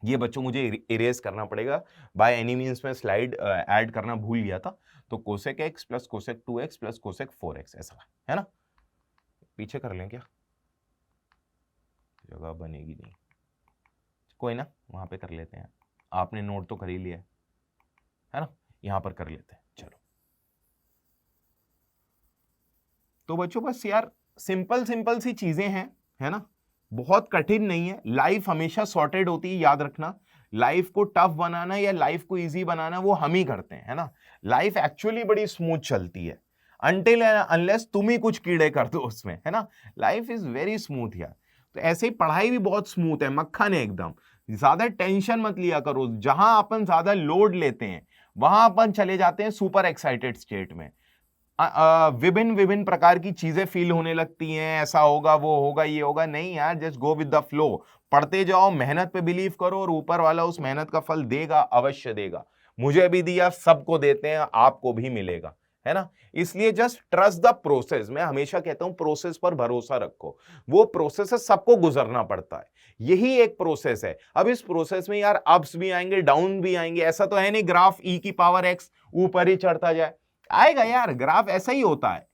ये बच्चों मुझे इरेज करना पड़ेगा, बाय एनी मींस में स्लाइड ऐड करना भूल गया था। तो cosec x plus cosec 2x plus cosec 4x ऐसा है ना। पीछे कर लें क्या, जगह बनेगी नहीं, कोई ना वहां पे कर लेते हैं। आपने नोट तो कर ही लिया है ना, यहां पर कर लेते हैं। चलो तो बच्चों बस यार सिंपल सिंपल सी चीजें हैं, है ना, बहुत कठिन नहीं है। लाइफ हमेशा सॉर्टेड होती है, याद रखना। लाइफ को टफ बनाना या लाइफ को इजी बनाना वो हम ही करते हैं, है ना। लाइफ एक्चुअली बड़ी स्मूथ चलती है अनटिल अनलेस तुम ही कुछ कीड़े कर दो उसमें, है ना। लाइफ इज वेरी स्मूथ यार। तो ऐसे ही पढ़ाई भी बहुत स्मूथ है, मक्खन है एकदम। ज्यादा टेंशन मत लिया करो, जहां अपन ज्यादा लोड लेते हैं वहां अपन चले जाते हैं सुपर एक्साइटेड स्टेट में। विभिन्न विभिन्न प्रकार की चीजें फील होने लगती हैं, ऐसा होगा वो होगा ये होगा, नहीं यार, just go with the flow. पढ़ते जाओ, मेहनत पे बिलीव करो और ऊपर वाला उस मेहनत का फल देगा, अवश्य देगा। मुझे भी दिया, सबको देते हैं, आपको भी मिलेगा, है ना। इसलिए जस्ट ट्रस्ट द प्रोसेस। मैं हमेशा कहता हूं प्रोसेस पर भरोसा रखो, वो प्रोसेस है, सबको गुजरना पड़ता है, यही एक प्रोसेस है। अब इस प्रोसेस में यार अप्स भी आएंगे, डाउन भी आएंगे, ऐसा तो है नहीं ग्राफ ई की पावर एक्स ऊपर ही चढ़ता जाए, आएगा यार, ग्राफ ऐसा ही होता है।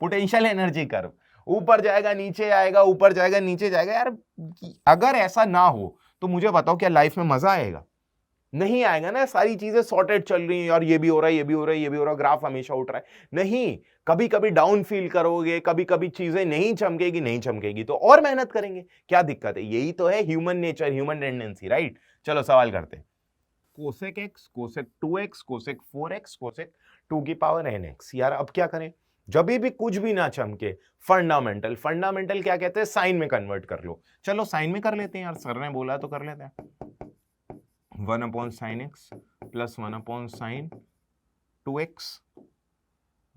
पोटेंशियल एनर्जी कर्व ऊपर जाएगा नीचे आएगा, ऊपर जाएगा नीचे जाएगा यार। अगर ऐसा ना हो तो मुझे बताओ क्या लाइफ में मजा आएगा? नहीं आएगा ना। सारी चीजें सॉर्टेड चल रही हैं और ये भी हो रहा है, ये भी हो रहा है, ये भी हो रहा है, ग्राफ हमेशा उठ रहा है, नहीं। कभी कभी डाउन फील करोगे, कभी कभी चीजें नहीं चमकेगी, नहीं चमकेगी तो और मेहनत करेंगे, क्या दिक्कत है? यही तो है human nature, human tendency, right. चलो सवाल करते हैं। Cosec x, cosec 2x, cosec 4x, cosec 2 की पावर nx। यार अब क्या करें, जब भी कुछ भी ना चमके, फंडामेंटल, फंडामेंटल क्या कहते हैं, साइन में कन्वर्ट कर लो। चलो साइन में कर लेते हैं यार, सर ने बोला तो कर लेते हैं। 1/sin x plus 1/sin 2x,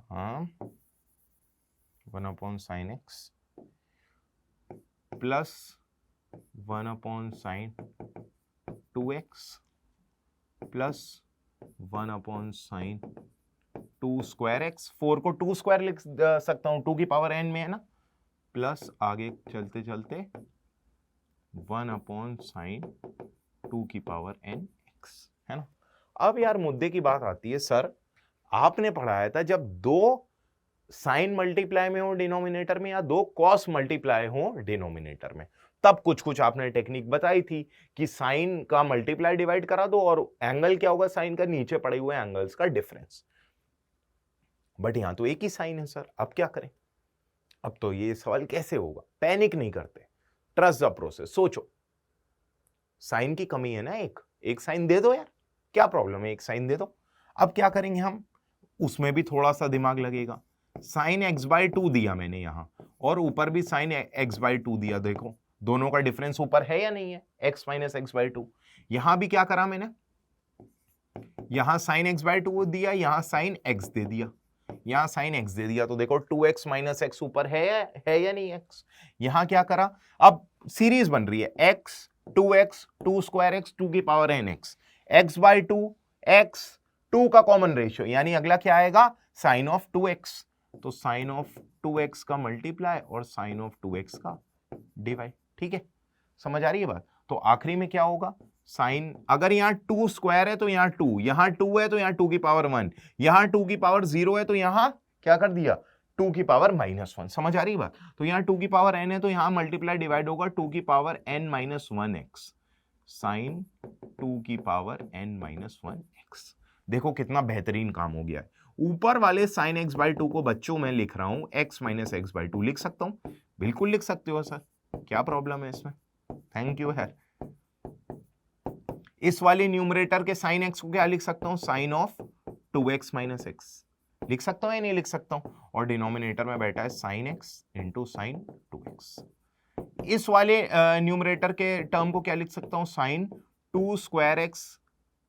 हाँ 1/sin x plus 1 upon sine 2x plus 1 upon sine 2 square x. 4 को 2 स्क्वायर लिख सकता हूं, 2 की पावर n में है ना, प्लस आगे चलते चलते 1 अपॉन साइन 2 की पावर n x, है ना। अब यार मुद्दे की बात आती है, सर आपने पढ़ाया था जब दो साइन मल्टीप्लाई में हो डिनोमिनेटर में या दो कॉस मल्टीप्लाई हो डिनोमिनेटर में, तब कुछ कुछ आपने टेक्निक बताई थी कि साइन का मल्टीप्लाई डिवाइड करा दो और एंगल क्या होगा साइन का, नीचे पड़े हुए एंगल्स का डिफरेंस। बट यहां तो एक ही साइन है सर, अब क्या करें। अब तो ये सवाल कैसे होगा, पैनिक नहीं करते, ट्रस्ट द प्रोसेस। सोचो साइन की कमी है ना, एक साइन दे दो यार, क्या प्रॉब्लम है, एक साइन दे दो। अब क्या करेंगे हम, उसमें भी थोड़ा सा दिमाग लगेगा। साइन x/2 दिया मैंने यहां, और ऊपर भी साइन x/2 दिया, देखो दोनों का डिफरेंस ऊपर है या नहीं है, x माइनस x/2। यहां भी क्या करा मैंने, यहां साइन x/2 दिया, यहां साइन x दे दिया, यहां साइन x दे दिया, तो देखो 2x माइनस x ऊपर है या नहीं x। यहां क्या करा, अब सीरीज बन रही है x 2x 2 स्क्वायर x 2 की power n x, x/2 x 2 का कॉमन रेशियो, यानी अगला क्या आएगा, साइन ऑफ 2x। तो साइन ऑफ 2x का मल्टीप्लाई और साइन ऑफ 2x का डिवाइड। ठीक है, समझ आ रही है बात। तो आखिरी में क्या होगा, साइन, अगर यहाँ 2 स्क्वायर है तो यहाँ 2, यहाँ 2 है तो यहाँ 2 की पावर 1, यहाँ 2 की पावर 0 है तो यहाँ क्या कर दिया, 2 की पावर -1। समझ आ रही है बात। तो यहाँ 2 की पावर n है तो यहाँ मल्टीप्लाई डिवाइड होगा 2 की पावर n-1x, साइन 2 की पावर n-1x। देखो कितना बेहतरीन काम हो गया है। ऊपर वाले साइन x/2 को बच्चों में लिख रहा हूं x माइनस x/2 लिख सकता हूं, बिल्कुल लिख सकते हो सर, क्या प्रॉब्लम है इसमें। थैंक यू है। इस वाले न्यूमरेटर के साइन x को क्या लिख सकता हूं, sign of 2x minus x लिख सकता हूं या नहीं लिख सकता हूं, और डिनोमिनेटर में बैठा है sign x into sine 2x। इस वाले न्यूमरेटर के टर्म को क्या लिख सकता हूं, sign 2 square x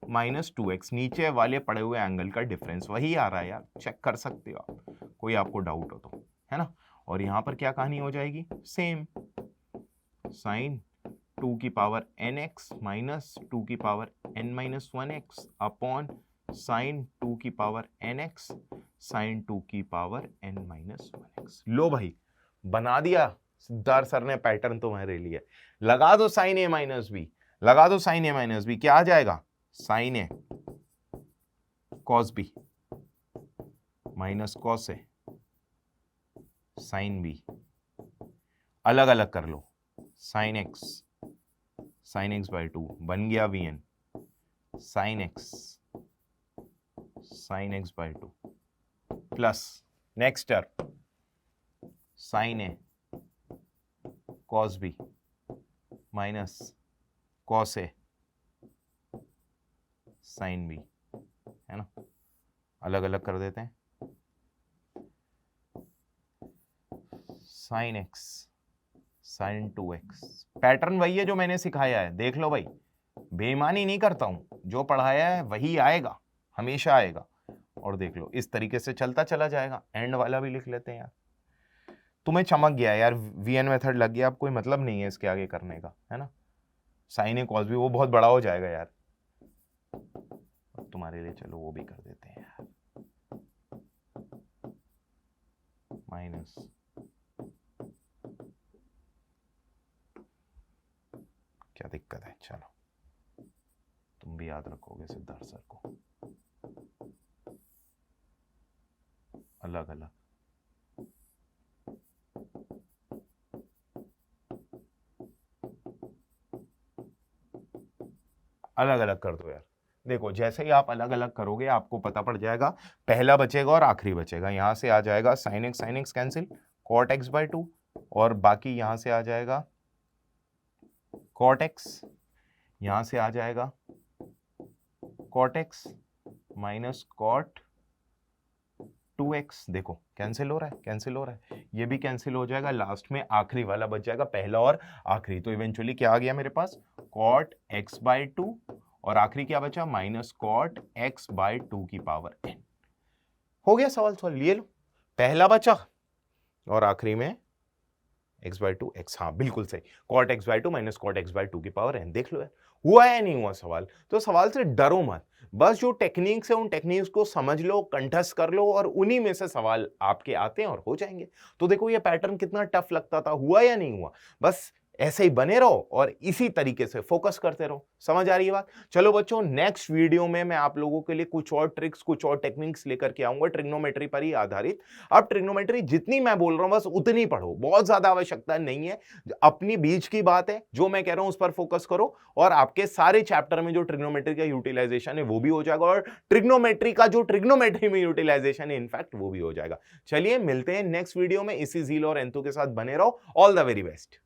minus 2x, नीचे वाले पड़े हुए एंगल का डिफरेंस वही आ रहा है यार, चेक कर सकते हो आप, कोई आपको डाउट हो तो, है ना। और यहां पर क्या कहानी हो जाएगी, सेम साइन 2 की पावर nx माइनस 2 की पावर n-1x अपॉन साइन 2 की पावर nx साइन 2 की पावर n-1x। लो भाई बना दिया, सिद्धार्थ सर ने पैटर्न तुम्हारे लिए। लगा दो साइन a माइनस बी, लगा दो साइन a माइनस बी, क्या आ जाएगा, sine a cos b minus cos a sine b. अलग अलग कर लो, साइन x/2 बन गया vn, sine x/2 plus next term sine a cos b minus cos a sine b, है ना। अलग अलग कर देते हैं, sign x sign 2x, pattern वही है जो मैंने सिखाया है, देख लो भाई, बेईमानी नहीं करता हूं, जो पढ़ाया है वही आएगा, हमेशा आएगा। और देख लो इस तरीके से चलता चला जाएगा। एंड वाला भी लिख लेते हैं यार, तुम्हें चमक गया यार, वीएन मेथड लग गया, अब कोई मतलब नहीं है इसके आगे करने का, है ना। साइन ए कॉस बी वो बहुत बड़ा हो जाएगा यार, तुम्हारे लिए चलो वो भी कर देते हैं यार, माइनस क्या दिक्कत है, चलो तुम भी याद रखोगे सिद्धार्थ सर को, अलग अलग अलग अलग कर दो यार। देखो जैसे ही आप अलग अलग करोगे आपको पता पड़ जाएगा, पहला बचेगा और आखिरी बचेगा। यहां से आ जाएगा sine x cancel, cot x/2, और बाकी यहां से आ जाएगा कॉट एक्स, यहां से आ जाएगा cot x minus cot 2x। देखो कैंसिल हो रहा है, कैंसिल हो रहा है, ये भी कैंसिल हो जाएगा, लास्ट में आखिरी वाला बच जाएगा, पहला और आखिरी। तो इवेंचुअली क्या आ गया मेरे पास, कॉट x/2, और आखिरी क्या बचा, माइनस कॉट x/2 की पावर n। हो गया सवाल सॉल्व, ये लो, पहला बचा और आखिरी में एक्स बाई टू एक्स, हाँ बिल्कुल सही, cot x by two minus cot x by two की पावर n। देख लो यार, हुआ या नहीं हुआ सवाल। तो सवाल से डरो मत, बस जो टेक्निक्स है उन टेक्निक्स को समझ लो, कंठस्थ कर लो और उन्हीं में से सवाल आपके आते हैं और हो जाएंगे। तो देखो ये पैटर्न कितना टफ लगता था, हुआ या नहीं हुआ। बस ऐसे ही बने रहो और इसी तरीके से फोकस करते रहो। समझ आ रही है बात। चलो बच्चों, नेक्स्ट वीडियो में मैं आप लोगों के लिए कुछ और ट्रिक्स, कुछ और टेक्निक्स लेकर के आऊंगा ट्रिग्नोमेट्री पर ही आधारित। अब ट्रिग्नोमेट्री जितनी मैं बोल रहा हूं बस उतनी पढ़ो, बहुत ज्यादा आवश्यकता नहीं है। अपनी बीच की बात है, जो मैं कह रहा हूं उस पर फोकस करो और आपके सारे चैप्टर में जो ट्रिग्नोमेट्री का यूटिलाइजेशन है वो भी हो जाएगा और ट्रिग्नोमेट्री का जो ट्रिग्नोमेट्री में यूटिलाइजेशन है इनफैक्ट वो भी हो जाएगा। चलिए मिलते हैं नेक्स्ट वीडियो में, इसी जील और एंथु के साथ बने रहो। All the very best.